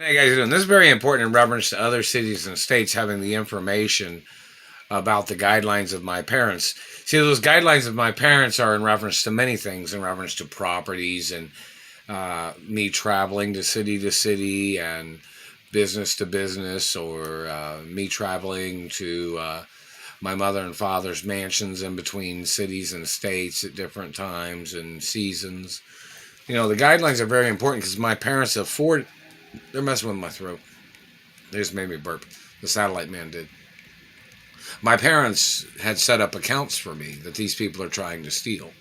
Hey guys, doing? This is very important in reference to other cities and states having the information about the guidelines of my parents. See, those guidelines of my parents are in reference to many things, in reference to properties and me traveling to city and business to business, or me traveling to my mother and father's mansions in between cities and states at different times and seasons. The guidelines are very important because my parents afford. They're messing with my throat. They just made me burp. The satellite man did. My parents had set up accounts for me that these people are trying to steal.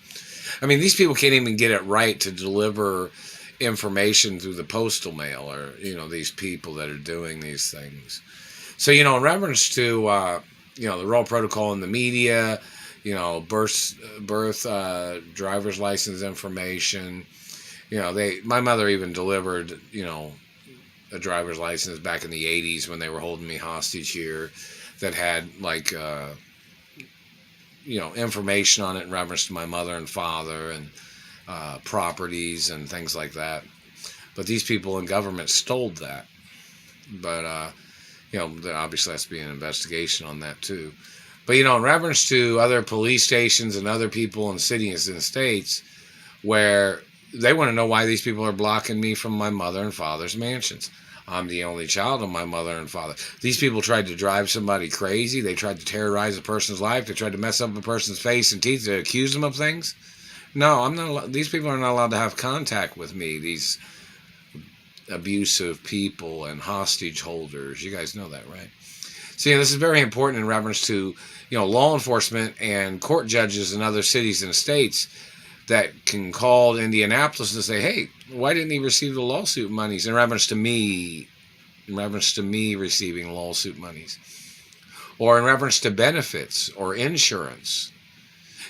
I mean, these people can't even get it right to deliver information through the postal mail, or, these people that are doing these things. So, in reference to, the role protocol in the media, birth, driver's license information, my mother even delivered, a driver's license back in the 80s when they were holding me hostage here that had information on it in reference to my mother and father and properties and things like that. But these people in government stole that. But, there obviously has to be an investigation on that too. But, in reference to other police stations and other people in cities and states where they want to know why these people are blocking me from my mother and father's mansions. I'm the only child of my mother and father. These people tried to drive somebody crazy. They tried to terrorize a person's life. They tried to mess up a person's face and teeth to accuse them of things. No, I'm not. These people are not allowed to have contact with me. These abusive people and hostage holders. You guys know that, right? See, this is very important in reference to, law enforcement and court judges in other cities and states that can call Indianapolis and say, hey, why didn't he receive the lawsuit monies in reference to me receiving lawsuit monies, or in reference to benefits or insurance.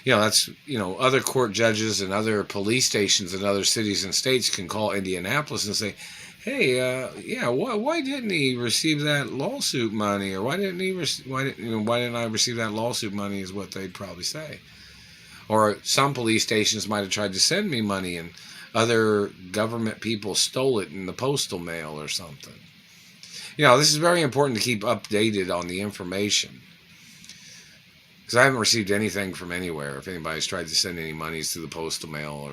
That's, other court judges and other police stations in other cities and states can call Indianapolis and say, hey, why didn't he receive that lawsuit money, or why didn't I receive that lawsuit money is what they'd probably say. Or some police stations might have tried to send me money and other government people stole it in the postal mail or something. This is very important to keep updated on the information. Because I haven't received anything from anywhere. If anybody's tried to send any monies through the postal mail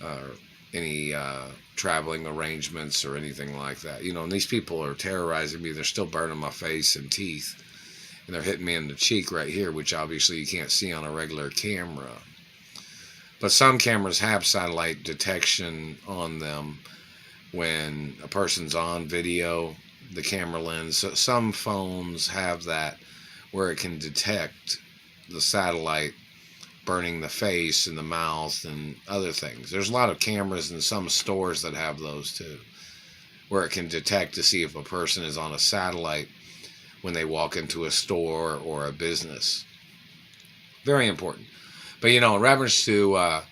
or any traveling arrangements or anything like that. And these people are terrorizing me. They're still burning my face and teeth. And they're hitting me in the cheek right here, which obviously you can't see on a regular camera. But some cameras have satellite detection on them when a person's on video, the camera lens. So some phones have that where it can detect the satellite burning the face and the mouth and other things. There's a lot of cameras in some stores that have those too, where it can detect to see if a person is on a satellite when they walk into a store or a business. Very important. But, in reference to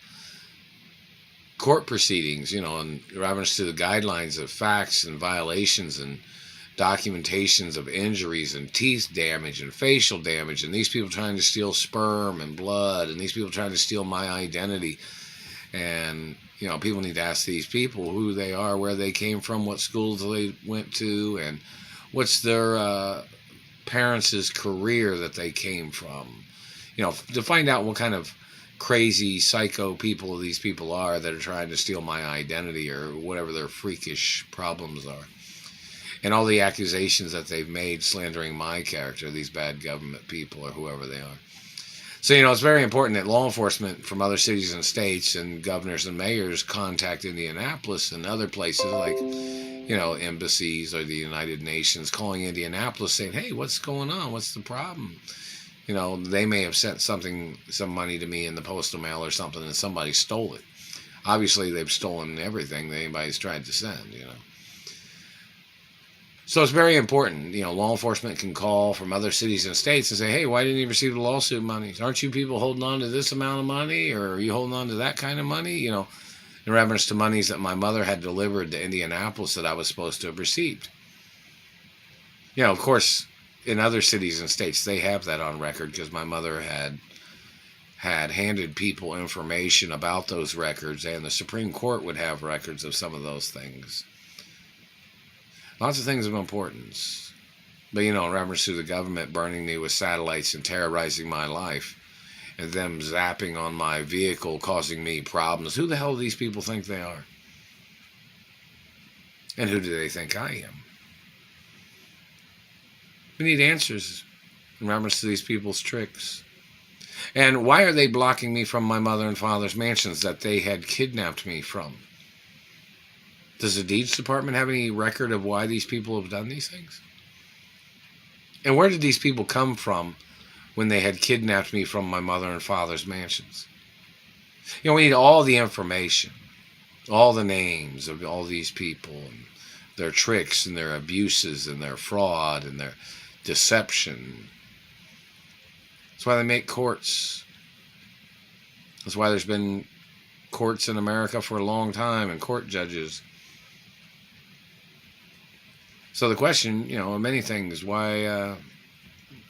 court proceedings, in reference to the guidelines of facts and violations and documentations of injuries and teeth damage and facial damage, and these people trying to steal sperm and blood, and these people trying to steal my identity. And, people need to ask these people who they are, where they came from, what schools they went to, and what's their parents' career that they came from, to find out what kind of crazy psycho people these people are that are trying to steal my identity or whatever their freakish problems are. And all the accusations that they've made slandering my character, these bad government people or whoever they are. So, it's very important that law enforcement from other cities and states and governors and mayors contact Indianapolis and other places like, embassies or the United Nations, calling Indianapolis saying, hey, what's going on? What's the problem? They may have sent some money to me in the postal mail or something and somebody stole it. Obviously, they've stolen everything that anybody's tried to send, So it's very important. Law enforcement can call from other cities and states and say, hey, why didn't you receive the lawsuit money? Aren't you people holding on to this amount of money, or are you holding on to that kind of money? In reference to monies that my mother had delivered to Indianapolis that I was supposed to have received. Of course, in other cities and states, they have that on record because my mother had handed people information about those records, and the Supreme Court would have records of some of those things. Lots of things of importance. But, in reference to the government burning me with satellites and terrorizing my life, and them zapping on my vehicle, causing me problems, who the hell do these people think they are? And who do they think I am? We need answers in reference to these people's tricks. And why are they blocking me from my mother and father's mansions that they had kidnapped me from? Does the deeds department have any record of why these people have done these things? And where did these people come from when they had kidnapped me from my mother and father's mansions? We need all the information, all the names of all these people, and their tricks and their abuses and their fraud and their deception. That's why they make courts. That's why there's been courts in America for a long time and court judges. So the question, of many things, why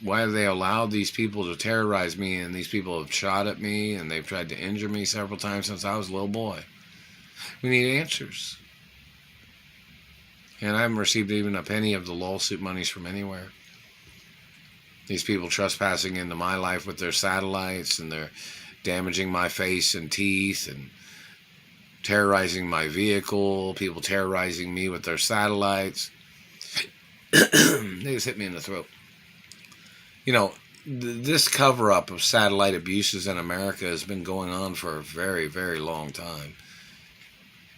have they allowed these people to terrorize me, and these people have shot at me and they've tried to injure me several times since I was a little boy? We need answers. And I haven't received even a penny of the lawsuit monies from anywhere. These people trespassing into my life with their satellites, and they're damaging my face and teeth and terrorizing my vehicle, people terrorizing me with their satellites. They just hit me in the throat. This cover-up of satellite abuses in America has been going on for a very, very long time.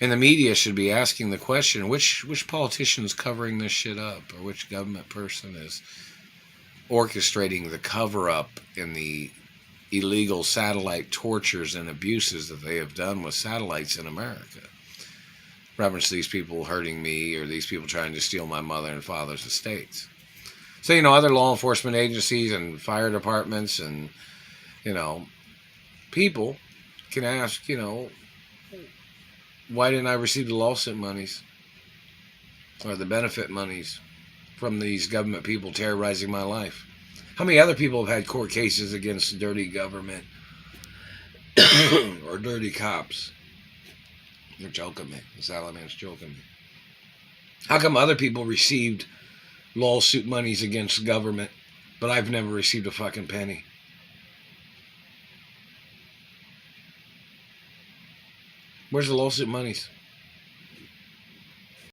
And the media should be asking the question, which politician is covering this shit up, or which government person is orchestrating the cover-up in the illegal satellite tortures and abuses that they have done with satellites in America. Reference to these people hurting me, or these people trying to steal my mother and father's estates. So, other law enforcement agencies and fire departments and, people can ask, why didn't I receive the lawsuit monies or the benefit monies from these government people terrorizing my life? How many other people have had court cases against dirty government or dirty cops? They're joking me. The Salaman's joking me. How come other people received lawsuit monies against government, but I've never received a fucking penny? Where's the lawsuit monies?